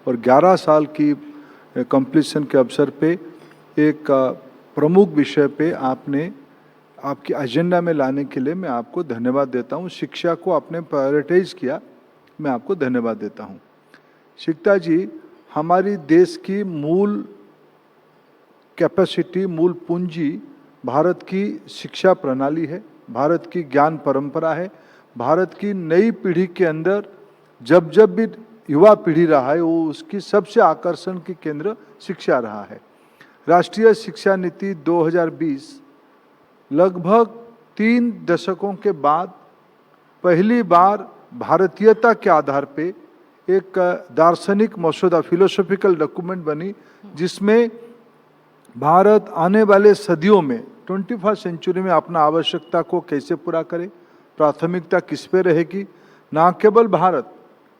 और 11 साल की कंप्लीशन के अवसर पे एक प्रमुख विषय पे आपने आपकी एजेंडा में लाने के लिए मैं आपको धन्यवाद देता हूँ। शिक्षा को आपने प्रायोरिटाइज किया, मैं आपको धन्यवाद देता हूँ। शिक्षा जी, हमारी देश की मूल कैपेसिटी, मूल पूंजी भारत की शिक्षा प्रणाली है, भारत की ज्ञान परंपरा है। भारत की नई पीढ़ी के अंदर जब जब भी युवा पीढ़ी रहा है, वो उसकी सबसे आकर्षण की केंद्र शिक्षा रहा है। राष्ट्रीय शिक्षा नीति 2020 लगभग 3 दशकों के बाद पहली बार भारतीयता के आधार पे एक दार्शनिक मसौदा, फिलोसॉफिकल डॉक्यूमेंट बनी, जिसमें भारत आने वाले सदियों में 21वीं सेंचुरी में अपना आवश्यकता को कैसे पूरा करे, प्राथमिकता किस पे रहेगी। न केवल भारत,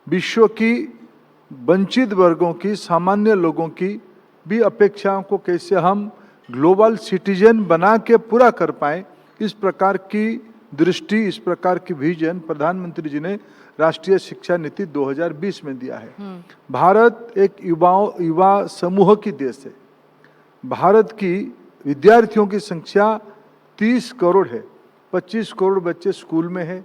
विश्व की वंचित वर्गों की, सामान्य लोगों की भी अपेक्षाओं को कैसे हम ग्लोबल सिटीजन बना के पूरा कर पाए, इस प्रकार की दृष्टि, इस प्रकार की विजन प्रधानमंत्री जी ने राष्ट्रीय शिक्षा नीति 2020 में दिया है। भारत एक युवा समूह की देश है। भारत की विद्यार्थियों की संख्या 30 करोड़ है। 25 करोड़ बच्चे स्कूल में है,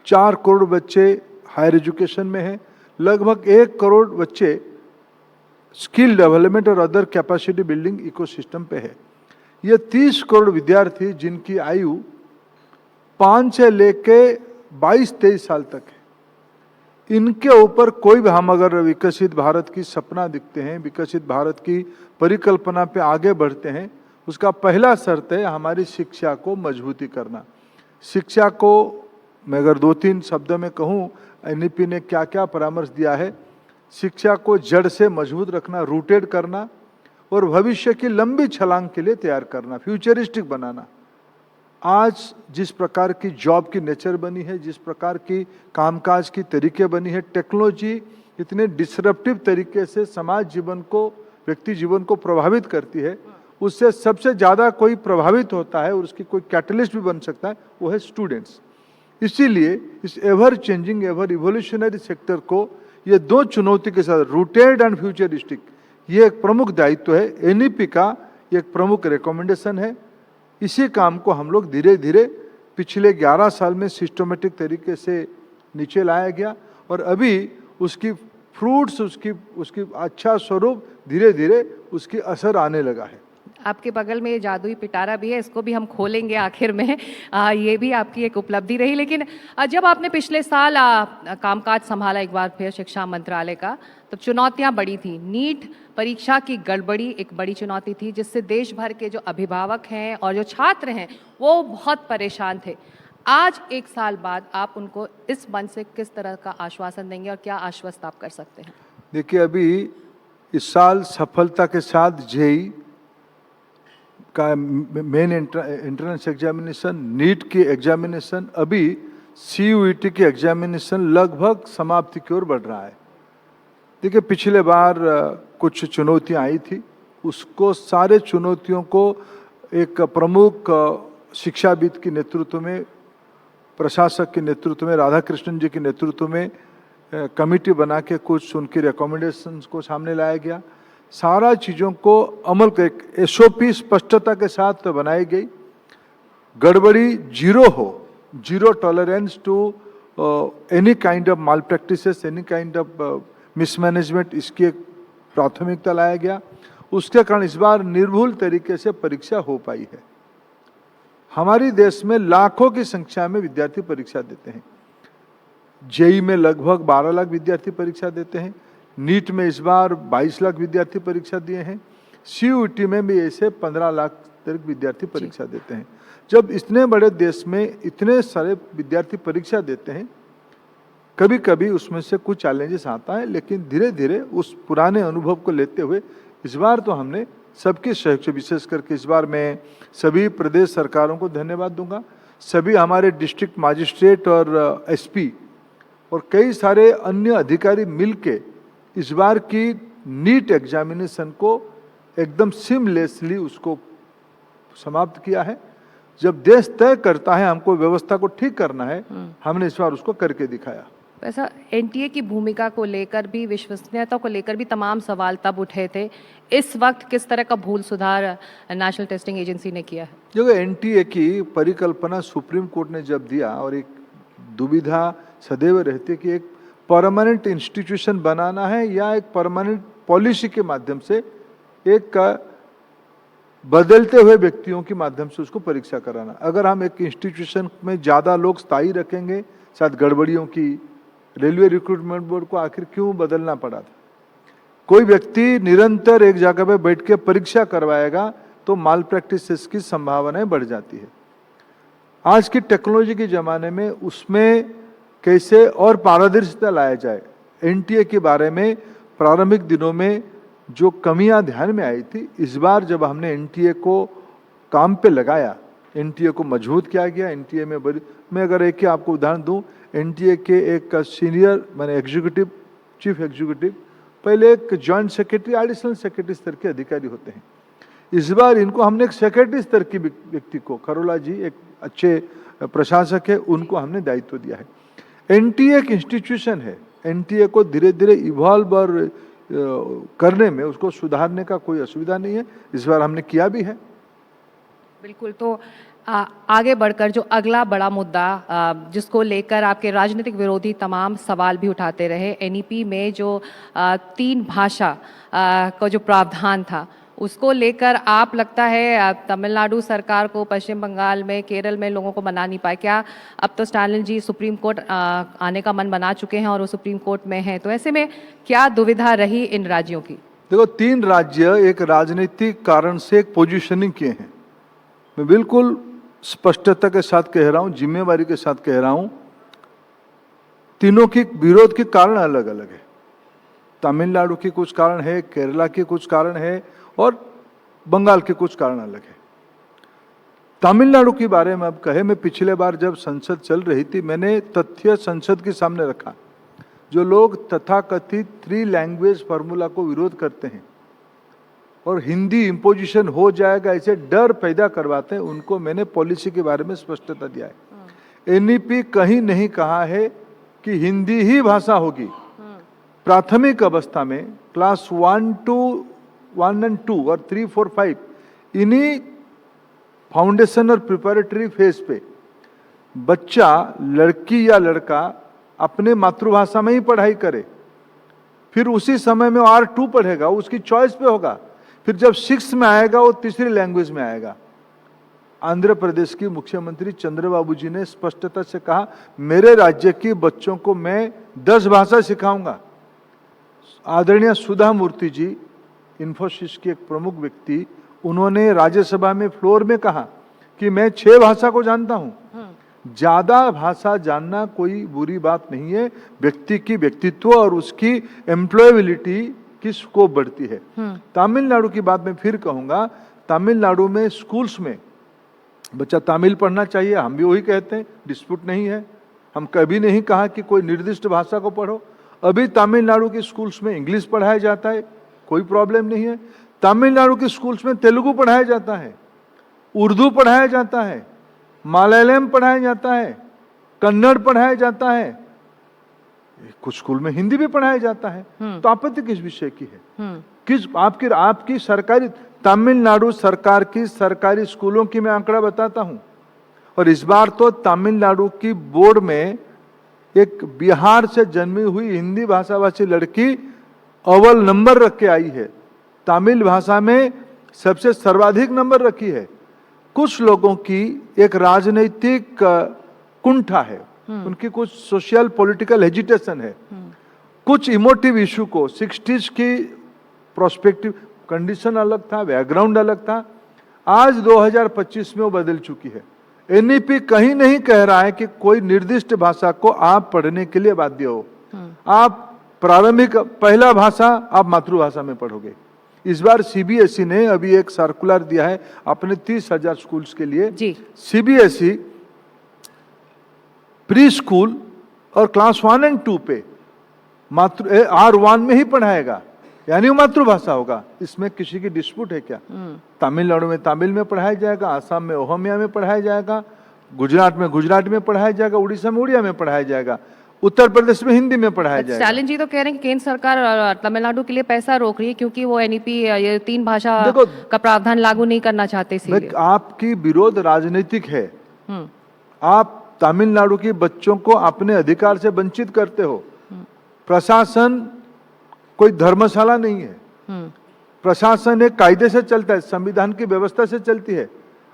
4 करोड़ बच्चे हायर एजुकेशन में है, लगभग 1 करोड़ बच्चे स्किल डेवलपमेंट और अदर कैपेसिटी बिल्डिंग इकोसिस्टम पे है। ये 30 करोड़ विद्यार्थी जिनकी आयु 5 से लेके 22-23 साल तक है, इनके ऊपर कोई भी, हम अगर विकसित भारत की सपना दिखते हैं, विकसित भारत की परिकल्पना पे आगे बढ़ते हैं, उसका पहला शर्त है हमारी शिक्षा को मजबूती करना। शिक्षा को मैं अगर 2-3 शब्दों में कहूँ, एनईपी ने क्या क्या परामर्श दिया है। शिक्षा को जड़ से मजबूत रखना, रूटेड करना, और भविष्य की लंबी छलांग के लिए तैयार करना, फ्यूचरिस्टिक बनाना। आज जिस प्रकार की जॉब की नेचर बनी है, जिस प्रकार की कामकाज की तरीके बनी है, टेक्नोलॉजी इतने डिसरप्टिव तरीके से समाज जीवन को, व्यक्ति जीवन को प्रभावित करती है, उससे सबसे ज़्यादा कोई प्रभावित होता है और उसकी कोई कैटलिस्ट भी बन सकता है, वो है स्टूडेंट्स। इसीलिए इस ever changing, ever evolutionary sector को ये 2 चुनौती के साथ, रूटेड एंड फ्यूचरिस्टिक, ये एक प्रमुख दायित्व है। एनईपी का एक प्रमुख रिकमेंडेशन है। इसी काम को हम लोग धीरे धीरे पिछले 11 साल में सिस्टमेटिक तरीके से नीचे लाया गया, और अभी उसकी फ्रूट्स, उसकी अच्छा स्वरूप धीरे धीरे उसकी असर आने लगा है। आपके बगल में ये जादुई पिटारा भी है, इसको भी हम खोलेंगे आखिर में। ये भी आपकी एक उपलब्धि रही। लेकिन जब आपने पिछले साल कामकाज संभाला एक बार फिर शिक्षा मंत्रालय का, तो चुनौतियां बड़ी थी। नीट परीक्षा की गड़बड़ी एक बड़ी चुनौती थी, जिससे देश भर के जो अभिभावक हैं और जो छात्र हैं वो बहुत परेशान थे। आज 1 साल बाद आप उनको इस मंच से किस तरह का आश्वासन देंगे और क्या आश्वस्त आप कर सकते हैं? देखिए, अभी इस साल सफलता के साथ जेईई का मेन एंट्रेंस एग्जामिनेशन, नीट की एग्जामिनेशन, अभी सीयूईटी की एग्जामिनेशन लगभग समाप्ति की ओर बढ़ रहा है। देखिए, पिछले बार कुछ चुनौतियां आई थी, उसको सारे चुनौतियों को एक प्रमुख शिक्षाविद के नेतृत्व में, प्रशासक के नेतृत्व में, राधाकृष्णन जी के नेतृत्व में कमेटी बना के कुछ उनकी रिकमेंडेशंस को सामने लाया गया। सारा चीज़ों को अमल कर एसओपी स्पष्टता के साथ बनाई गई। गड़बड़ी जीरो हो, zero tolerance to any kind of malpractices, any kind of mismanagement, इसकी एक प्राथमिकता लाया गया। उसके कारण इस बार निर्भुल तरीके से परीक्षा हो पाई है। हमारी देश में लाखों की संख्या में विद्यार्थी परीक्षा देते हैं। जेईई में लगभग 12 लाख विद्यार्थी परीक्षा देते हैं। नीट में इस बार 22 लाख विद्यार्थी परीक्षा दिए हैं। सीयूईटी में भी ऐसे 15 लाख तक विद्यार्थी परीक्षा देते हैं। जब इतने बड़े देश में इतने सारे विद्यार्थी परीक्षा देते हैं, कभी कभी उसमें से कुछ चैलेंजेस आता है, लेकिन धीरे धीरे उस पुराने अनुभव को लेते हुए इस बार तो हमने सबके सहयोग से, विशेष करके इस बार मैं सभी प्रदेश सरकारों को धन्यवाद दूंगा, सभी हमारे डिस्ट्रिक्ट मजिस्ट्रेट और एसपी और कई सारे अन्य अधिकारी मिलके इस बार की नीट एग्जामिनेशन को एकदम सिमलेसली उसको समाप्त किया है। जब देश तय करता है हमको व्यवस्था को ठीक करना है, हमने इस बार उसको करके दिखाया। ऐसा एनटीए की भूमिका को लेकर भी, विश्वसनीयता को लेकर भी तमाम सवाल तब उठे थे। इस वक्त किस तरह का भूल सुधार नेशनल टेस्टिंग एजेंसी ने किया है? देखो, एनटीए की परिकल्पना सुप्रीम कोर्ट ने जब दिया, और एक दुविधा सदैव रहती है कि एक परमानेंट इंस्टीट्यूशन बनाना है या एक परमानेंट पॉलिसी के माध्यम से, एक बदलते हुए व्यक्तियों के माध्यम से उसको परीक्षा कराना। अगर हम एक इंस्टीट्यूशन में ज़्यादा लोग स्थायी रखेंगे, शायद गड़बड़ियों की, रेलवे रिक्रूटमेंट बोर्ड को आखिर क्यों बदलना पड़ा था? कोई व्यक्ति निरंतर एक जगह पे बैठ के परीक्षा करवाएगा तो माल प्रैक्टिसेस की संभावनाएं बढ़ जाती है। आज की टेक्नोलॉजी के ज़माने में उसमें कैसे और पारदर्शिता लाया जाए, एनटीए के बारे में प्रारंभिक दिनों में जो कमियां ध्यान में आई थी, इस बार जब हमने एनटीए को काम पे लगाया, एनटीए को मजबूत किया गया। एनटीए में मैं अगर एक ही आपको उदाहरण दूं, एनटीए के एक सीनियर माने एग्जीक्यूटिव, चीफ एग्जीक्यूटिव, पहले एक जॉइंट सेक्रेटरी, एडिशनल सेक्रेटरी स्तर के अधिकारी होते हैं। इस बार इनको हमने एक सेक्रेटरी स्तर की व्यक्ति को, खरोला जी एक अच्छे प्रशासक है, उनको हमने दायित्व दिया है। एनटीए एक इंस्टीट्यूशन है, एनटीए को धीरे धीरे इवॉल्व और करने में, उसको सुधारने का कोई असुविधा नहीं है। इस बार हमने किया भी है। बिल्कुल। तो आगे बढ़कर जो अगला बड़ा मुद्दा जिसको लेकर आपके राजनीतिक विरोधी तमाम सवाल भी उठाते रहे, एनईपी में जो 3 भाषा का जो प्रावधान था, उसको लेकर आप लगता है तमिलनाडु सरकार को, पश्चिम बंगाल में, केरल में लोगों को मना नहीं पाए क्या? अब तो स्टालिन जी सुप्रीम कोर्ट आने का मन बना चुके हैं और वो सुप्रीम कोर्ट में हैं, तो ऐसे में क्या दुविधा रही इन राज्यों की? देखो, 3 राज्य एक राजनीतिक कारण से एक पोजीशनिंग किए हैं। मैं बिल्कुल स्पष्टता के साथ कह रहा हूं, जिम्मेवारी के साथ कह रहा हूं, तीनों की विरोध के कारण अलग अलग है। तमिलनाडु के कुछ कारण है, केरला के कुछ कारण है और बंगाल के कुछ कारण अलग है। तमिलनाडु के बारे में अब कहे, मैं पिछले बार जब संसद चल रही थी, मैंने तथ्य संसद के सामने रखा। जो लोग तथाकथित 3 लैंग्वेज फार्मूला को विरोध करते हैं और हिंदी इम्पोजिशन हो जाएगा ऐसे डर पैदा करवाते हैं, उनको मैंने पॉलिसी के बारे में स्पष्टता दिया है। एनईपी कहीं नहीं कहा है कि हिंदी ही भाषा होगी। प्राथमिक अवस्था में क्लास 1 and 2 और 3, 4, 5 इन्हीं फाउंडेशन और प्रिपरेटरी फेज पे बच्चा, लड़की या लड़का अपने मातृभाषा में ही पढ़ाई करे, फिर उसी समय में R2 पढ़ेगा, उसकी चॉइस पे होगा। फिर जब 6th में आएगा वो तीसरी लैंग्वेज में आएगा। आंध्र प्रदेश की मुख्यमंत्री चंद्रबाबू जी ने स्पष्टता से कहा, मेरे राज्य के बच्चों को मैं 10 भाषा सिखाऊंगा। आदरणीय सुधा मूर्ति जी, इन्फोसिस के एक प्रमुख व्यक्ति, उन्होंने राज्यसभा में फ्लोर में कहा कि मैं 6 भाषा को जानता हूं। ज्यादा भाषा जानना कोई बुरी बात नहीं है, व्यक्ति की व्यक्तित्व और उसकी एम्प्लॉयबिलिटी की स्कोप बढ़ती है। तमिलनाडु की बात मैं फिर कहूंगा, तमिलनाडु में स्कूल्स में बच्चा तमिल पढ़ना चाहिए, हम भी वही कहते हैं, डिस्प्यूट नहीं है। हम कभी नहीं कहा कि कोई निर्दिष्ट भाषा को पढ़ो। अभी तमिलनाडु के स्कूल्स में इंग्लिश पढ़ाया जाता है, कोई प्रॉब्लम नहीं है। तमिलनाडु के स्कूल्स में तेलुगु पढ़ाया जाता है, उर्दू पढ़ाया जाता है, मलयालम पढ़ाया जाता है, कन्नड़ पढ़ाया जाता है, कुछ स्कूल में हिंदी भी पढ़ाया जाता है। तो आपत्ति किस विषय की है? किस आपकी सरकारी, तमिलनाडु सरकार की सरकारी स्कूलों की मैं आंकड़ा बताता हूं। और इस बार तो तमिलनाडु की बोर्ड में एक बिहार से जन्मी हुई हिंदी भाषाभाषी लड़की अव्वल नंबर रख के आई है। तमिल भाषा में सबसे सर्वाधिक नंबर रखी है। कुछ लोगों की एक राजनीतिक कुंठा है, उनकी कुछ सोशल पॉलिटिकल हेजिटेशन है, कुछ इमोटिव इशू को, 60s की प्रोस्पेक्टिव कंडीशन अलग था, बैकग्राउंड अलग था। आज 2025 में वो बदल चुकी है। एनईपी कहीं नहीं कह रहा है कि कोई निर्दिष्ट भाषा को आप पढ़ने के लिए बाध्य हो। आप प्रारंभिक पहला भाषा आप मातृभाषा में पढ़ोगे। इस बार सीबीएसई ने अभी एक सर्कुलर दिया है अपने 30,000 स्कूल्स के लिए जी। सीबीएसई प्री स्कूल और क्लास 1 and 2 पे R1 में ही पढ़ाएगा, यानी वो मातृभाषा होगा। इसमें किसी की डिस्प्यूट है क्या? तमिलनाडु में तमिल में पढ़ाया जाएगा, आसाम में ओहमिया में पढ़ाया जाएगा, गुजरात में गुजराती में पढ़ाया जाएगा, उड़ीसा में उड़िया में पढ़ाया जाएगा। उत्तर प्रदेश में हिंदी में पढ़ाया जाएगा। स्टालिन जी तो कह रहे हैं कि केंद्र सरकार तमिलनाडु के लिए पैसा रोक रही है क्योंकि वो एनईपी ये 3 भाषा देखो, का प्रावधान लागू नहीं करना चाहते इसीलिए। आपकी विरोध राजनीतिक है। हम्म आप तमिलनाडु के बच्चों को अपने अधिकार से वंचित करते हो। प्रशासन कोई धर्मशाला नहीं है। प्रशासन एक कायदे से चलता है, संविधान की व्यवस्था से चलती है।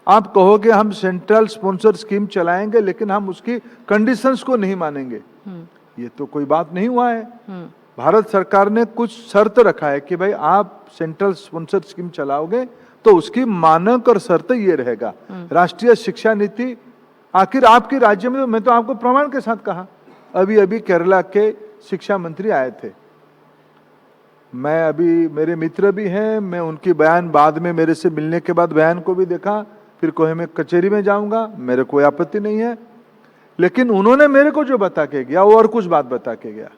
आप कहोगे हम सेंट्रल स्पॉन्सर स्कीम चलाएंगे लेकिन हम उसकी कंडीशंस को नहीं मानेंगे, ये तो कोई बात नहीं हुआ है। भारत सरकार ने कुछ शर्त रखा है कि भाई आप सेंट्रल स्पॉन्सर स्कीम चलाओगे तो उसकी मानक और शर्त ये रहेगा। राष्ट्रीय शिक्षा नीति आखिर आपके राज्य में, मैं तो आपको प्रमाण के साथ कहा, अभी अभी केरला के शिक्षा मंत्री आए थे। मैं अभी, मेरे मित्र भी हैं, मैं उनकी बयान बाद में मेरे से मिलने के बाद बयान को भी देखा, फिर कोई मैं कचहरी में जाऊंगा, मेरे कोई आपत्ति नहीं है। लेकिन उन्होंने मेरे को जो बता के गया वो और कुछ बात बता के गया।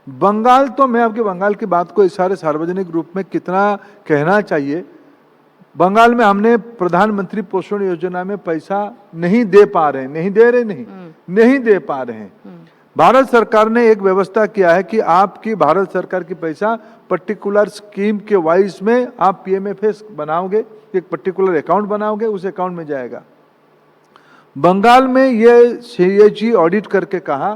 बंगाल, तो मैं आपके बंगाल की बात को इस सारे सार्वजनिक रूप में कितना कहना चाहिए। बंगाल में हमने प्रधानमंत्री पोषण योजना में पैसा नहीं दे पा रहे, नहीं दे रहे, नहीं दे पा रहे हैं। भारत सरकार ने एक व्यवस्था किया है कि आपकी भारत सरकार की पैसा पर्टिकुलर स्कीम के वाइज में आप पीएमएफएस बनाओगे, एक पर्टिकुलर अकाउंट बनाओगे, उस अकाउंट में जाएगा। बंगाल में ये सीएजी ऑडिट करके कहा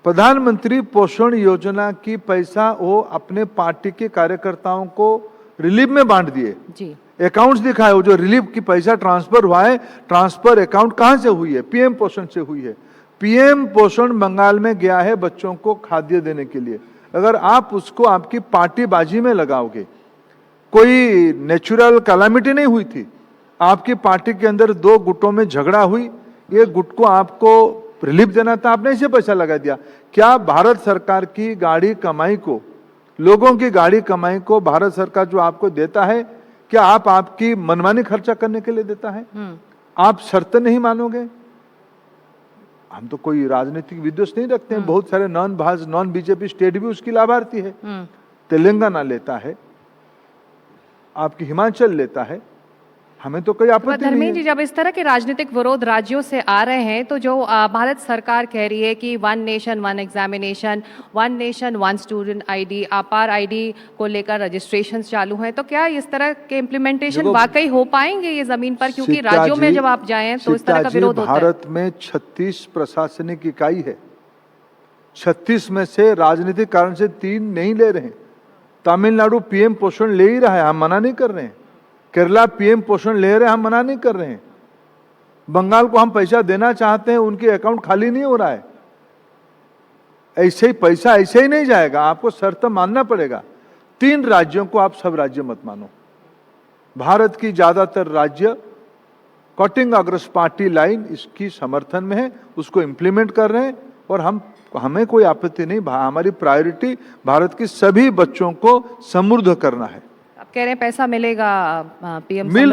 प्रधानमंत्री पोषण योजना की पैसा वो अपने पार्टी के कार्यकर्ताओं को रिलीफ में बांट दिए जी। अकाउंट्स दिखाए, वो जो रिलीफ की पैसा ट्रांसफर हुआ है, ट्रांसफर अकाउंट कहां से हुई है? पीएम पोषण से हुई है। पीएम पोषण बंगाल में गया है बच्चों को खाद्य देने के लिए। अगर आप उसको आपकी पार्टीबाजी में लगाओगे, कोई नेचुरल कैलामिटी नहीं हुई थी, आपकी पार्टी के अंदर 2 गुटों में झगड़ा हुई, एक गुट को आपको रिलीफ देना था, आपने इसे पैसा लगा दिया। क्या भारत सरकार की गाड़ी कमाई को, लोगों की गाड़ी कमाई को भारत सरकार जो आपको देता है, क्या आप आपकी मनमानी खर्चा करने के लिए देता है? आप शर्त नहीं मानोगे? हम तो कोई राजनीतिक विद्वेष नहीं रखते हैं। बहुत सारे नॉन बीजेपी स्टेट भी उसकी लाभार्थी है। तेलंगाना लेता है, आपकी हिमाचल लेता है, हमें तो कोई आपत्ति नहीं है। धर्मेंद्र जी, जब इस तरह के राजनीतिक विरोध राज्यों से आ रहे हैं तो जो भारत सरकार कह रही है कि 1 nation 1 examination, 1 nation 1 student ID, आपार आईडी को लेकर रजिस्ट्रेशन चालू हैं, तो क्या इस तरह के इम्प्लीमेंटेशन वाकई हो पाएंगे ये जमीन पर? क्योंकि राज्यों में जब आप जाएं तो इस तरह का विरोध होता है। भारत में 36 प्रशासनिक इकाई है, 36 में से राजनीतिक कारण से 3 नहीं ले रहे हैं। तमिलनाडु पीएम पोषण ले ही रहा है, हम मना नहीं कर रहे हैं। केरला पीएम पोषण ले रहे हैं, हम मना नहीं कर रहे हैं। बंगाल को हम पैसा देना चाहते हैं, उनके अकाउंट खाली नहीं हो रहा है। ऐसे ही पैसा ऐसे ही नहीं जाएगा, आपको शर्त मानना पड़ेगा। 3 राज्यों को आप सब राज्य मत मानो। भारत की ज्यादातर राज्य कटिंग अग्रस पार्टी लाइन इसकी समर्थन में है, उसको इम्प्लीमेंट कर रहे हैं और हमें कोई आपत्ति नहीं। हमारी प्रायोरिटी भारत की सभी बच्चों को समृद्ध करना है। कह रहे हैं पैसा मिलेगा, पीएम मिल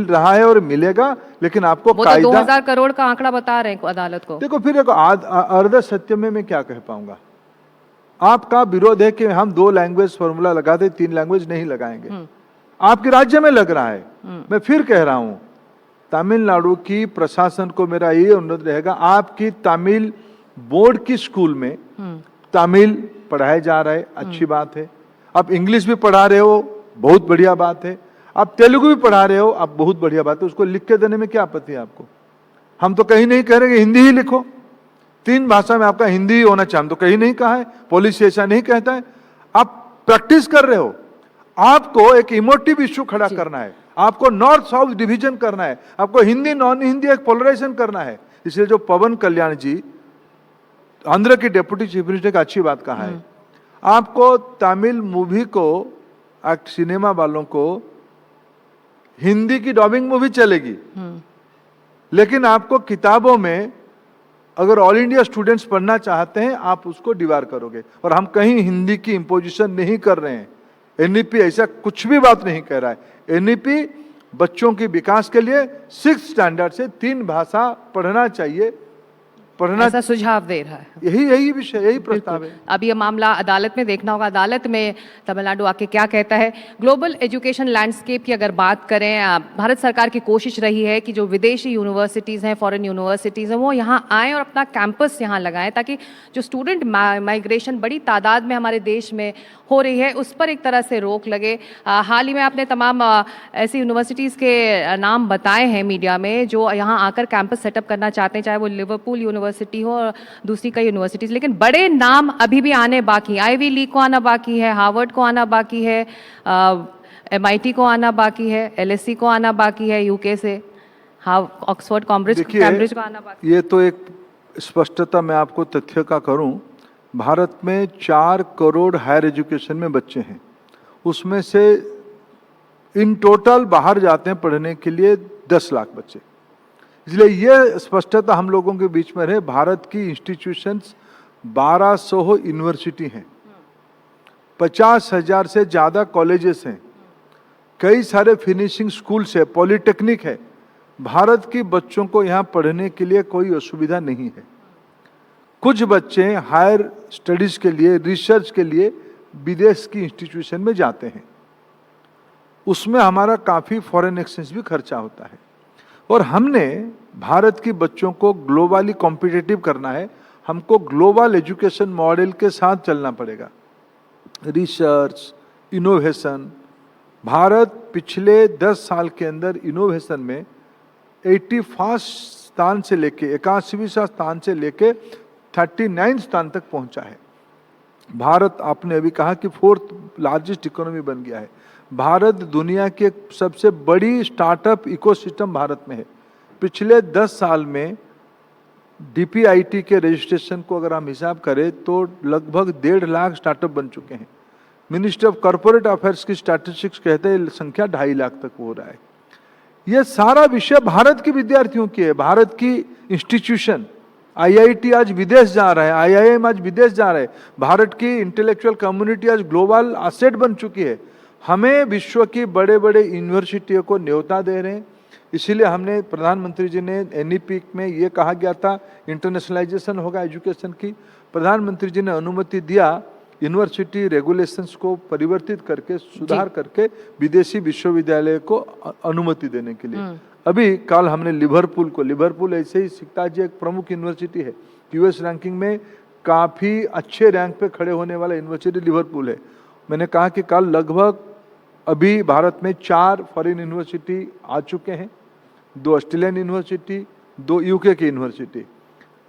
रहा है और मिलेगा, लेकिन आपको वो तो 2000 करोड़ का आंकड़ा बता रहे हैं अदालत को। देखो, फिर एक अर्ध सत्य में मैं क्या कह पाऊंगा। आपका विरोध है कि हम 2 लैंग्वेज फॉर्मूला लगाते, 3 लैंग्वेज नहीं लगाएंगे। आपके राज्य में लग रहा है। मैं फिर कह रहा हूं, तमिलनाडु की प्रशासन को मेरा ये अनुरोध रहेगा, आपकी तमिल बोर्ड की स्कूल में तमिल पढ़ाया जा रहा है, अच्छी बात है। आप इंग्लिश भी पढ़ा रहे हो, बहुत बढ़िया बात है। आप तेलुगु भी पढ़ा रहे हो, आप बहुत बढ़िया बात है। उसको लिख के देने में क्या आपत्ति है आपको? हम तो कहीं नहीं कह रहे कि हिंदी ही लिखो, 3 भाषा में आपका हिंदी होना चाहिए, हम तो कहीं नहीं कहा है, पॉलिसी ऐसा नहीं कहता है। आप प्रैक्टिस कर रहे हो। आपको एक इमोटिव इश्यू खड़ा करना है, आपको नॉर्थ साउथ डिवीजन करना है, आपको हिंदी नॉन हिंदी एक पोलराइजेशन करना है। इसलिए जो पवन कल्याण जी, आंध्र के डेप्यूटी चीफ मिनिस्टर का अच्छी बात कहा है, आपको तमिल मूवी को, सिनेमा वालों को हिंदी की डबिंग मूवी चलेगी, लेकिन आपको किताबों में अगर ऑल इंडिया स्टूडेंट्स पढ़ना चाहते हैं, आप उसको डिवार करोगे। और हम कहीं हिंदी की इंपोजिशन नहीं कर रहे हैं। एनईपी ऐसा कुछ भी बात नहीं कह रहा है। एनईपी बच्चों के विकास के लिए 6th स्टैंडर्ड से 3 भाषा पढ़ना चाहिए, पढ़ना, ऐसा सुझाव दे रहा है। यही विषय, यही प्रस्ताव है। अब ये मामला अदालत में देखना होगा, अदालत में तमिलनाडु आके क्या कहता है। ग्लोबल एजुकेशन लैंडस्केप की अगर बात करें, भारत सरकार की कोशिश रही है कि जो विदेशी यूनिवर्सिटीज़ हैं, फॉरेन यूनिवर्सिटीज़ हैं, वो यहाँ आएँ और अपना कैंपस यहाँ लगाएं, ताकि जो स्टूडेंट माइग्रेशन बड़ी तादाद में हमारे देश में हो रही है उस पर एक तरह से रोक लगे। हाल ही में आपने तमाम ऐसी यूनिवर्सिटीज़ के नाम बताए हैं मीडिया में जो यहाँ आकर कैंपस सेटअप करना चाहते हैं, चाहे वो लिवरपूल यूनिवर्सिटी हो और दूसरी कई यूनिवर्सिटीज़, लेकिन बड़े नाम अभी भी आने बाकी हैं। आईवी लीग को आना बाकी है, हार्वर्ड को आना बाकी है, MIT को आना बाकी है, LSE को आना बाकी है यूके से, ऑक्सफोर्ड, कैम्ब्रिज को आना बाकी। ये तो एक स्पष्टता मैं आपको तथ्य का करूं, भारत में 4 करोड़ हायर एजुकेशन में बच्चे हैं, उसमें से इन टोटल बाहर जाते हैं पढ़ने के लिए 10 लाख बच्चे। इसलिए ये स्पष्टता हम लोगों के बीच में रहे। भारत की इंस्टीट्यूशंस 1200 यूनिवर्सिटी हैं, 50,000 से ज़्यादा कॉलेजेस हैं, कई सारे फिनिशिंग स्कूल्स है, पॉलिटेक्निक है। भारत के बच्चों को यहाँ पढ़ने के लिए कोई असुविधा नहीं है। कुछ बच्चे हायर स्टडीज़ के लिए, रिसर्च के लिए विदेश की इंस्टीट्यूशन में जाते हैं, उसमें हमारा काफ़ी फॉरेन एक्सचेंज भी खर्चा होता है। और हमने भारत के बच्चों को ग्लोबली कॉम्पिटिटिव करना है, हमको ग्लोबल एजुकेशन मॉडल के साथ चलना पड़ेगा। रिसर्च, इनोवेशन, भारत पिछले 10 साल के अंदर इनोवेशन में 81 स्थान से लेके 81वें स्थान से लेके 39 स्थान तक पहुंचा है। भारत, आपने अभी कहा कि 4th लार्जेस्ट इकोनॉमी बन गया है। भारत दुनिया के सबसे बड़ी स्टार्टअप इकोसिस्टम भारत में है। पिछले 10 साल में DPIT के रजिस्ट्रेशन को अगर हम हिसाब करें तो लगभग 1.5 लाख स्टार्टअप बन चुके हैं। मिनिस्ट्री ऑफ कॉर्पोरेट अफेयर्स की स्टैटिस्टिक्स कहते हैं संख्या 2.5 लाख तक हो रहा है। यह सारा विषय भारत के विद्यार्थियों की है। भारत की इंस्टीट्यूशन, IIT आज विदेश जा रहा है, IIM आज विदेश जा रहा है। भारत की इंटेलेक्चुअल कम्युनिटी आज ग्लोबल एसेट बन चुकी है। हमें विश्व की बड़े बड़े यूनिवर्सिटियों को न्योता दे रहे हैं। इसीलिए हमने, प्रधानमंत्री जी ने NEP में ये कहा गया था इंटरनेशनलाइजेशन होगा एजुकेशन की। प्रधानमंत्री जी ने अनुमति दिया यूनिवर्सिटी रेगुलेशंस को परिवर्तित करके, सुधार करके विदेशी विश्वविद्यालय को अनुमति देने के लिए। अभी कल हमने लिवरपूल ऐसे ही सिकता जी एक प्रमुख यूनिवर्सिटी है, US रैंकिंग में काफ़ी अच्छे रैंक पे खड़े होने वाला यूनिवर्सिटी लिवरपूल है। मैंने कहा कि कल लगभग अभी भारत में 4 फॉरेन यूनिवर्सिटी आ चुके हैं, 2 ऑस्ट्रेलियन यूनिवर्सिटी, 2 UK की यूनिवर्सिटी।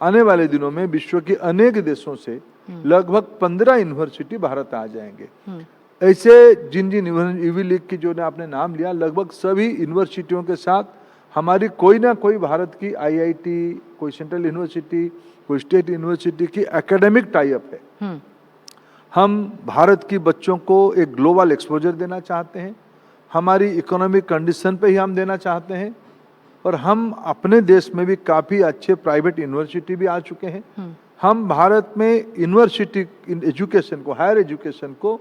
आने वाले दिनों में विश्व के अनेक देशों से लगभग 15 यूनिवर्सिटी भारत आ जाएंगे। ऐसे जिन ईवी लीग की जो आपने नाम लिया, लगभग सभी यूनिवर्सिटियों के साथ हमारी कोई ना कोई भारत की IIT, कोई सेंट्रल यूनिवर्सिटी, कोई स्टेट यूनिवर्सिटी की एकेडमिक टाई अप है। हम भारत की बच्चों को एक ग्लोबल एक्सपोजर देना चाहते हैं, हमारी इकोनॉमिक कंडीशन पे ही हम देना चाहते हैं। और हम अपने देश में भी काफ़ी अच्छे प्राइवेट यूनिवर्सिटी भी आ चुके हैं। हम भारत में यूनिवर्सिटी एजुकेशन को, हायर एजुकेशन को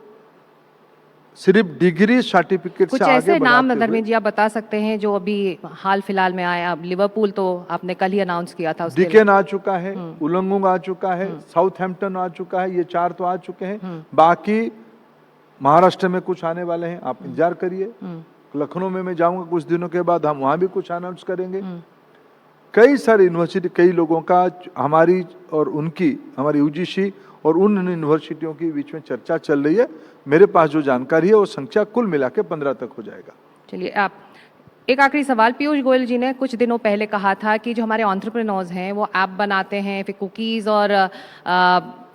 सिर्फ डिग्री सर्टिफिकेट से आगे कुछ ऐसे नाम बढ़ाते धर्मेंद्र जी आप बता सकते हैं जो अभी हाल फिलहाल में आए? अब लिवरपूल तो आपने कल ही अनाउंस किया था, डिकेन आ चुका है, उलंगुंग आ चुका है, साउथहैम्पटन आ चुका है, ये 4 तो आ चुके हैं। बाकी महाराष्ट्र में कुछ आने वाले हैं, आप इंतजार करिए। लखनऊ में मैं जाऊंगा कुछ दिनों के बाद, हम वहां भी कुछ अनाउंस करेंगे। कई सारे यूनिवर्सिटी, कई लोगों का हमारी और उनकी, हमारी UGC और उन यूनिवर्सिटियों के बीच में चर्चा चल रही है। मेरे पास जो जानकारी है वो संख्या कुल मिला के 15 तक हो जाएगा। चलिए, आप एक आखिरी सवाल। पीयूष गोयल जी ने कुछ दिनों पहले कहा था कि जो हमारे एंटरप्रेन्योर्स हैं वो ऐप बनाते हैं, फिर कुकीज़ और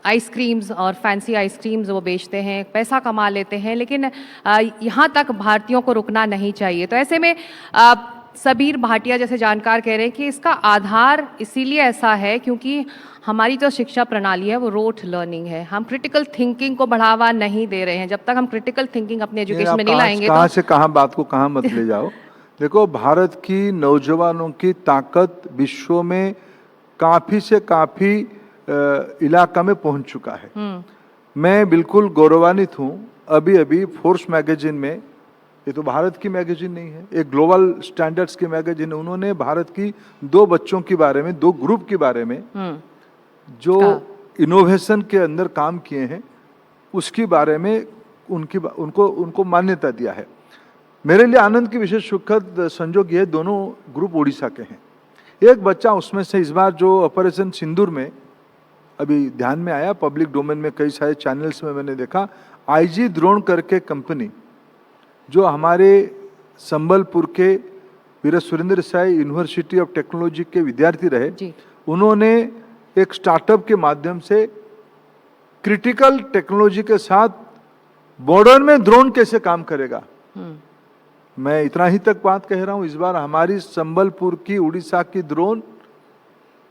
आइसक्रीम्स और फैंसी आइसक्रीम्स वो बेचते हैं, पैसा कमा लेते हैं, लेकिन यहाँ तक भारतीयों को रुकना नहीं चाहिए। तो ऐसे में सबीर भाटिया जैसे जानकार कह रहे हैं कि इसका आधार इसीलिए ऐसा है क्योंकि हमारी जो शिक्षा प्रणाली है वो रोट लर्निंग है। हम क्रिटिकल थिंकिंग को बढ़ावा नहीं दे रहे हैं। जब तक हम क्रिटिकल थिंकिंग अपने एजुकेशन में नहीं लाएंगे, कहाँ से कहाँ बात को कहाँ मत ले जाओ। देखो, भारत की नौजवानों की ताकत विश्व में काफ़ी से काफ़ी इलाका में पहुंच चुका है। मैं बिल्कुल गौरवान्वित हूँ। अभी अभी फोर्स मैगजीन में, ये तो भारत की मैगजीन नहीं है, एक ग्लोबल स्टैंडर्ड्स की मैगजीन है, उन्होंने भारत की 2 बच्चों के बारे में, 2 ग्रुप के बारे में जो इनोवेशन के अंदर काम किए हैं उसके बारे में उनको मान्यता दिया है। मेरे लिए आनंद की विशेष सुखद संजोग ये, दोनों ग्रुप उड़ीसा के हैं। एक बच्चा उसमें से इस बार जो ऑपरेशन सिंदूर में अभी ध्यान में आया, पब्लिक डोमेन में कई सारे चैनल्स में मैंने देखा, आईजी ड्रोन करके कंपनी जो हमारे संबलपुर के Veer Surendra Sai university of technology के विद्यार्थी रहे, उन्होंने एक स्टार्टअप के माध्यम से क्रिटिकल टेक्नोलॉजी के साथ बॉर्डर में ड्रोन कैसे काम करेगा। मैं इतना ही तक बात कह रहा हूं, इस बार हमारी संबलपुर की उड़ीसा की ड्रोन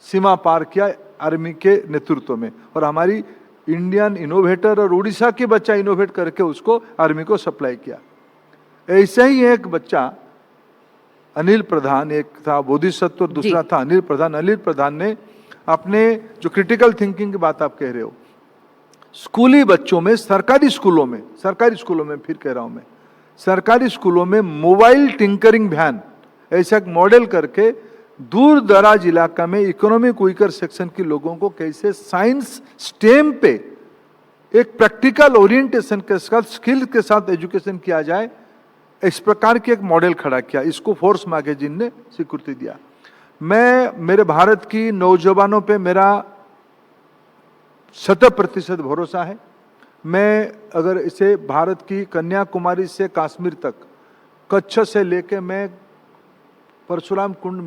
सीमा पार किया आर्मी के नेतृत्व में, और हमारी इंडियन इनोवेटर और उड़ीसा के बच्चा इनोवेट करके उसको आर्मी को सप्लाई किया। ऐसे ही एक बच्चा अनिल प्रधान, एक था बोधिसत्व और दूसरा था अनिल प्रधान। अनिल प्रधान ने अपने जो क्रिटिकल थिंकिंग की बात आप कह रहे हो, स्कूली बच्चों में, सरकारी स्कूलों में फिर कह रहा हूं मैं, सरकारी स्कूलों में मोबाइल टिंकरिंग वैन ऐसा एक मॉडल करके दूर दराज इलाका में इकोनॉमिक वीकर सेक्शन के लोगों को कैसे साइंस स्टेम पे एक प्रैक्टिकल ओरिएंटेशन के साथ, स्किल के साथ एजुकेशन किया जाए, इस प्रकार के एक मॉडल खड़ा किया। इसको फोर्स मैगजीन ने स्वीकृति दिया। मेरे भारत की नौजवानों पे मेरा 100% भरोसा है। मैं अगर इसे भारत की कन्याकुमारी से कश्मीर तक, कच्छ से लेके मैं परशुराम कुंड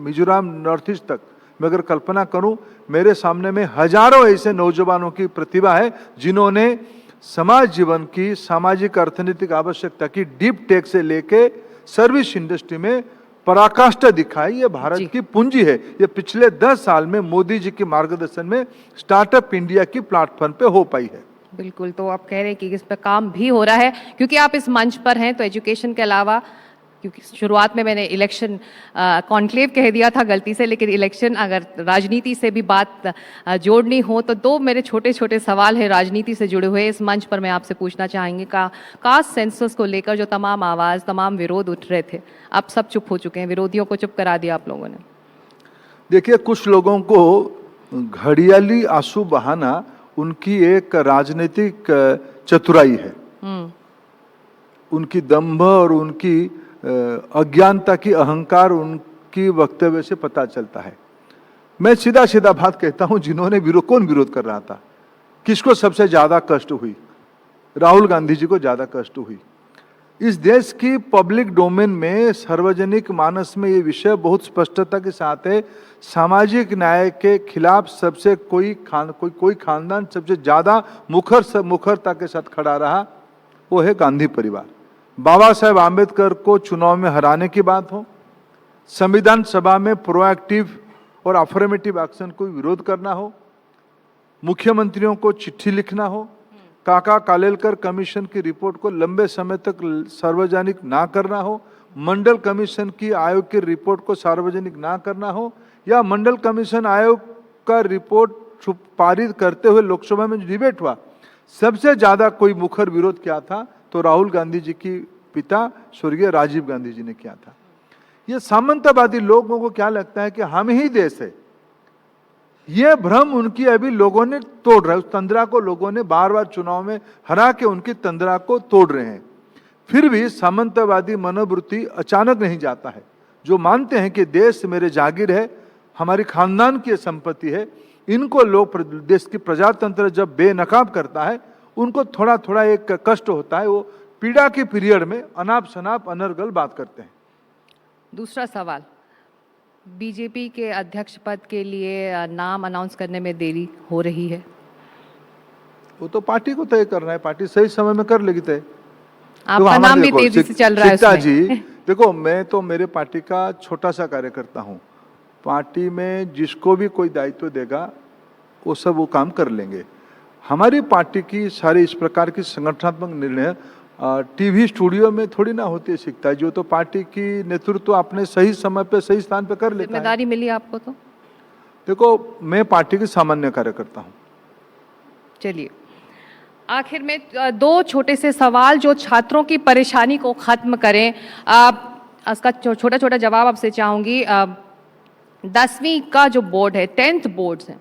मिजोरम नॉर्थ ईस्ट तक मैं अगर कल्पना करूं, मेरे सामने में हजारों ऐसे नौजवानों की प्रतिभा है जिन्होंने समाज जीवन की सामाजिक अर्थनीतिक आवश्यकता की डीप टेक से लेके सर्विस इंडस्ट्री में पराकाष्ठा दिखाई। ये भारत की पूंजी है। ये पिछले 10 साल में मोदी जी के मार्गदर्शन में स्टार्टअप इंडिया की प्लेटफॉर्म पे हो पाई है। बिल्कुल, तो आप कह रहे हैं कि इस पर काम भी हो रहा है, क्योंकि आप इस मंच पर हैं तो एजुकेशन के अलावा, क्योंकि शुरुआत में मैंने इलेक्शन कॉन्क्लेव कह दिया था गलती से, लेकिन इलेक्शन अगर राजनीति से भी बात जोड़नी हो तो दो मेरे छोटे छोटे सवाल है राजनीति से जुड़े हुए। इस मंच पर मैं आपसे पूछना चाहेंगे कास्ट सेंसस को लेकर जो तमाम आवाज़, तमाम विरोध उठ रहे थे, अब सब चुप हो चुके हैं, विरोधियों को चुप करा दिया आप लोगों ने। देखिए, कुछ लोगों को घड़ियाली आंसू बहाना उनकी एक राजनीतिक चतुराई है, उनकी दंभ और उनकी अज्ञानता की अहंकार उनकी वक्तव्य से पता चलता है। मैं सीधा सीधा बात कहता हूं, जिन्होंने कौन विरोध कर रहा था, किसको सबसे ज्यादा कष्ट हुई? राहुल गांधी जी को ज्यादा कष्ट हुई। इस देश की पब्लिक डोमेन में, सार्वजनिक मानस में ये विषय बहुत स्पष्टता के साथ है। सामाजिक न्याय के खिलाफ सबसे कोई खानदान सबसे ज्यादा मुखरता के साथ खड़ा रहा, वो है गांधी परिवार। बाबा साहेब आम्बेडकर को चुनाव में हराने की बात हो, संविधान सभा में प्रोएक्टिव और अफर्मेटिव एक्शन को विरोध करना हो, मुख्यमंत्रियों को चिट्ठी लिखना हो, काका कालेलकर कमीशन की रिपोर्ट को लंबे समय तक सार्वजनिक ना करना हो, मंडल कमीशन की आयोग की रिपोर्ट को सार्वजनिक ना करना हो, या मंडल कमीशन आयोग का रिपोर्ट पारित करते हुए लोकसभा में डिबेट हुआ, सबसे ज्यादा कोई मुखर विरोध किया था तो राहुल गांधी जी की पिता स्वर्गीय राजीव गांधी जी ने किया था। ये सामंतवादी लोगों को क्या लगता है कि हम ही देश है, ये भ्रम उनकी अभी लोगों ने तोड़ रहा है। उस तंद्रा को लोगों ने बार बार चुनाव में हरा के उनकी तंद्रा को तोड़ रहे हैं। फिर भी सामंतवादी मनोवृत्ति अचानक नहीं जाता है। जो मानते हैं कि देश मेरे जागीर है, हमारी खानदान की संपत्ति है, इनको लोग देश की प्रजातंत्र जब बेनकाब करता है, उनको थोड़ा थोड़ा एक कष्ट होता है। वो पीड़ा के पीरियड में अनाप शनाप अनर्गल बात करते हैं। दूसरा सवाल, बीजेपी के अध्यक्ष पद के लिए नाम अनाउंस करने में देरी हो रही है। वो तो पार्टी को तय करना है, पार्टी सही समय में कर लेगी तय। आपका नाम भी तेजी से चल रहा है उसमें। जी देखो, मैं तो मेरे पार्टी का छोटा सा कार्यकर्ता हूँ। पार्टी में जिसको भी कोई दायित्व देगा वो सब वो काम कर लेंगे। हमारी पार्टी की सारे इस प्रकार की संगठनात्मक निर्णय टीवी स्टूडियो में थोड़ी ना होती सीखता है। जो तो पार्टी की नेतृत्व अपने सही समय पे सही स्थान पे कर लेता है। जिम्मेदारी मिली आपको तो? देखो, मैं पार्टी की सामान्य कार्यकर्ता हूँ। चलिए, आखिर में दो छोटे से सवाल जो छात्रों की परेशानी को खत्म करें। इसका छोटा छोटा जवाब आपसे चाहूंगी। 10वीं का जो बोर्ड है, 10th बोर्ड्स हैं,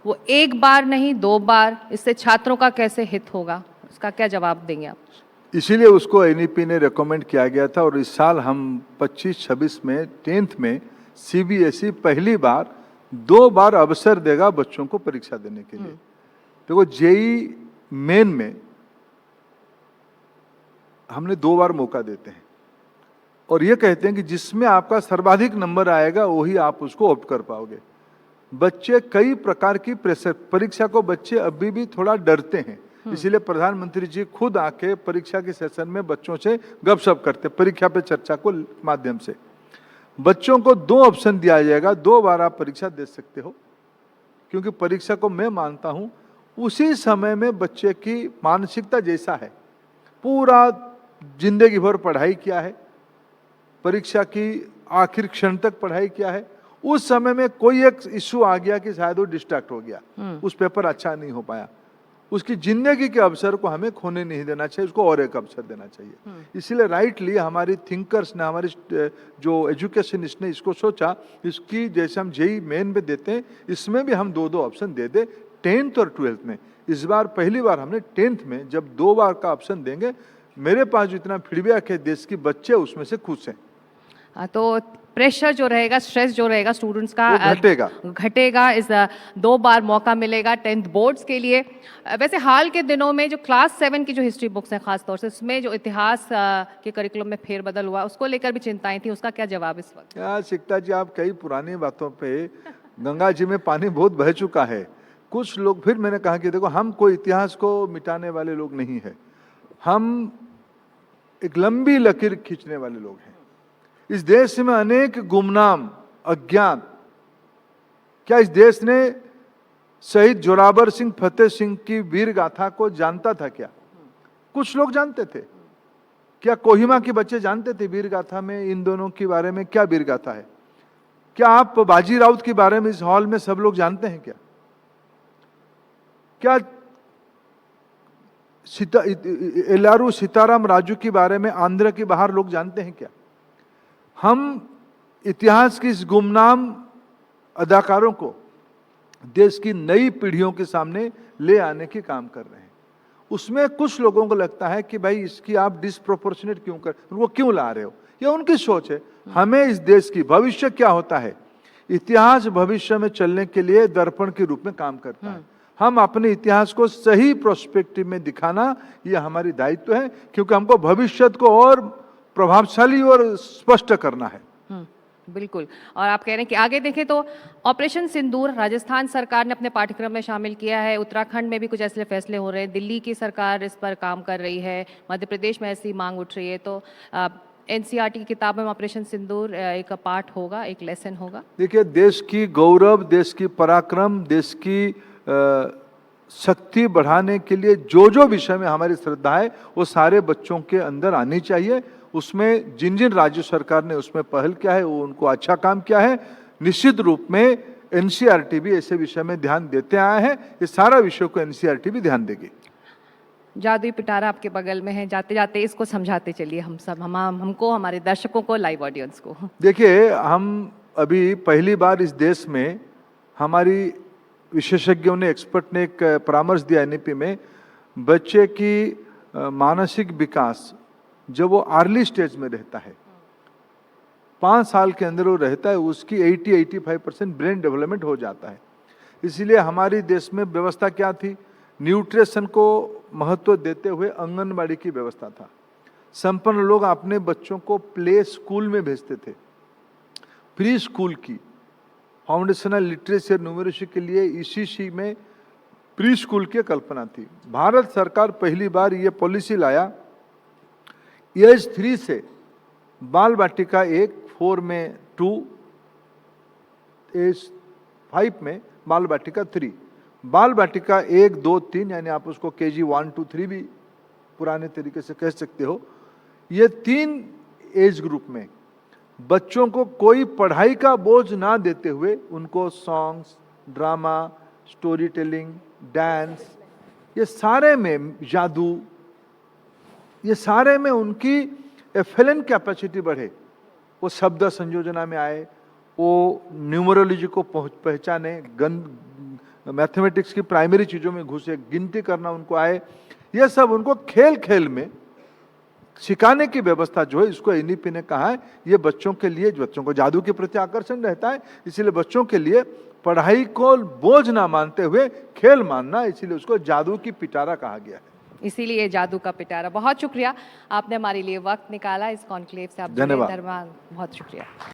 वो एक बार नहीं 2 बार, इससे छात्रों का कैसे हित होगा, उसका क्या जवाब देंगे आप? इसीलिए उसको एनईपी ने रिकमेंड किया गया था और इस साल हम 25-26 में 10th में सीबीएसई पहली बार 2 बार अवसर देगा बच्चों को परीक्षा देने के लिए। देखो जेई मेन में हमने 2 बार मौका देते हैं और ये कहते हैं कि जिसमें आपका सर्वाधिक नंबर आएगा वही आप उसको ऑप्ट कर पाओगे। बच्चे कई प्रकार की प्रेशर परीक्षा को बच्चे अभी भी थोड़ा डरते हैं, इसीलिए प्रधानमंत्री जी खुद आके परीक्षा के सेशन में बच्चों से गपशप करते, परीक्षा पे चर्चा को माध्यम से बच्चों को 2 ऑप्शन दिया जाएगा, 2 बार आप परीक्षा दे सकते हो। क्योंकि परीक्षा को मैं मानता हूं उसी समय में बच्चे की मानसिकता जैसा है, पूरा जिंदगी भर पढ़ाई किया है, परीक्षा की आखिर क्षण तक पढ़ाई किया है, उस समय में कोई एक इश्यू आ गया कि शायद वो डिस्ट्रैक्ट हो गया, उस पेपर अच्छा नहीं हो पाया, उसकी जिंदगी के अवसर को हमें खोने नहीं देना चाहिए, उसको और एक अवसर देना चाहिए। इसीलिए राइटली हमारी थिंकर्स ने, हमारे जो एजुकेशनिस्ट ने इसको सोचा, इसकी जैसे हम जेई मेन में देते हैं इसमें भी हम 2-2 ऑप्शन दे दे 10th और 12th में। इस बार पहली बार हमने 10th में जब 2 बार का ऑप्शन देंगे, मेरे पास जो इतना फीडबैक है देश के बच्चे उसमें से खुश हैं। तो प्रेशर जो रहेगा, स्ट्रेस जो रहेगा स्टूडेंट्स का वो घटेगा। इस 2 बार मौका मिलेगा 10th बोर्ड्स के लिए। वैसे हाल के दिनों में जो क्लास 7 की जो हिस्ट्री बुक्स हैं खास तौर से, उसमें जो इतिहास के करिकुलम में फेरबदल हुआ, उसको लेकर भी चिंताएं थी, उसका क्या जवाब इस वक्त? यार शिक्षा जी, आप कई पुरानी बातों पे, गंगा जी में पानी बहुत बह चुका है। कुछ लोग, फिर मैंने कहा कि देखो हम कोई इतिहास को मिटाने वाले लोग नहीं है, हम एक लंबी लकीर खींचने वाले लोग हैं। इस देश में अनेक गुमनाम अज्ञात, क्या इस देश ने शहीद जोरावर सिंह फतेह सिंह की वीर गाथा को जानता था क्या? कुछ लोग जानते थे क्या? कोहिमा के बच्चे जानते थे वीर गाथा में इन दोनों के बारे में क्या वीर गाथा है? क्या आप बाजी राउत के बारे में इस हॉल में सब लोग जानते हैं क्या? क्या एलारू सीताराम राजू के बारे में आंध्र के बाहर लोग जानते हैं क्या? हम इतिहास की इस गुमनाम अदाकारों को देश की नई पीढ़ियों के सामने ले आने की काम कर रहे हैं। उसमें कुछ लोगों को लगता है कि भाई इसकी आप डिसप्रोपोर्शनेट क्यों कर, उनको क्यों ला रहे हो, ये उनकी सोच है। हमें इस देश की भविष्य क्या होता है, इतिहास भविष्य में चलने के लिए दर्पण के रूप में काम करता है। हम अपने इतिहास को सही प्रोस्पेक्टिव में दिखाना ये हमारी दायित्व है, क्योंकि हमको भविष्य को और प्रभावशाली और स्पष्ट करना है। बिल्कुल। और आप कह रहे हैं कि आगे देखें तो ऑपरेशन सिंदूर राजस्थान सरकार ने अपने पाठ्यक्रम में शामिल किया है, उत्तराखंड में भी कुछ ऐसे फैसले हो रहे हैं, दिल्ली की सरकार इस पर काम कर रही है, मध्य प्रदेश में ऐसी मांग उठ रही है। तो एनसीईआरटी की किताब में ऑपरेशन सिंदूर एक पार्ट होगा, एक लेसन होगा। देखिए, देश की गौरव, देश की पराक्रम, देश की शक्ति बढ़ाने के लिए जो जो विषय में हमारी श्रद्धा है वो सारे बच्चों के अंदर आनी चाहिए। उसमें जिन जिन राज्य सरकार ने उसमें पहल किया है वो उनको अच्छा काम किया है। निश्चित रूप में एनसीईआरटी भी ऐसे विषय में ध्यान देते आए हैं, ये सारा विषय को एनसीईआरटी भी ध्यान देगी। जादुई पिटारा आपके बगल में है, जाते जाते इसको समझाते चलिए हम सब, हमको, हमारे दर्शकों को, लाइव ऑडियंस को। देखिए, हम अभी पहली बार इस देश में, हमारी विशेषज्ञों ने, एक्सपर्ट ने एक परामर्श दिया एनईपी में, बच्चे की मानसिक विकास जब वो अर्ली स्टेज में रहता है, 5 साल के अंदर वो रहता है, उसकी 80-85% ब्रेन डेवलपमेंट हो जाता है। इसीलिए हमारी देश में व्यवस्था क्या थी, न्यूट्रिशन को महत्व देते हुए आंगनबाड़ी की व्यवस्था था। संपन्न लोग अपने बच्चों को प्ले स्कूल में भेजते थे, प्री स्कूल की फाउंडेशनल लिटरेसी और न्यूमरेसी के लिए ईसीसी में प्री स्कूल की कल्पना थी। भारत सरकार पहली बार ये पॉलिसी लाया, एज 3 से बाल बाटिका 1, 4 में 2, एज 5 में बाल बाटिका 3, बाल बाटिका 1, 2, 3, यानी आप उसको केजी 1, 2, 3 भी पुराने तरीके से कह सकते हो। ये 3 एज ग्रुप में बच्चों को कोई पढ़ाई का बोझ ना देते हुए उनको songs, drama, story telling, dance, ये सारे में जादू, ये सारे में उनकी एफएलएन कैपेसिटी बढ़े, वो शब्द संयोजना में आए, वो न्यूमरोलॉजी को पहचाने, मैथमेटिक्स की प्राइमरी चीज़ों में घुसे, गिनती करना उनको आए, ये सब उनको खेल खेल में सिखाने की व्यवस्था जो है, इसको एनईपी ने कहा है ये बच्चों के लिए, बच्चों को जादू के प्रति आकर्षण रहता है, इसीलिए बच्चों के लिए पढ़ाई को बोझ ना मानते हुए खेल मानना, इसीलिए उसको जादू की पिटारा कहा गया है। इसीलिए जादू का पिटारा। बहुत शुक्रिया, आपने हमारे लिए वक्त निकाला इस कॉन्क्लेव से आप जुड़े। धन्यवाद। धर्मा, बहुत शुक्रिया।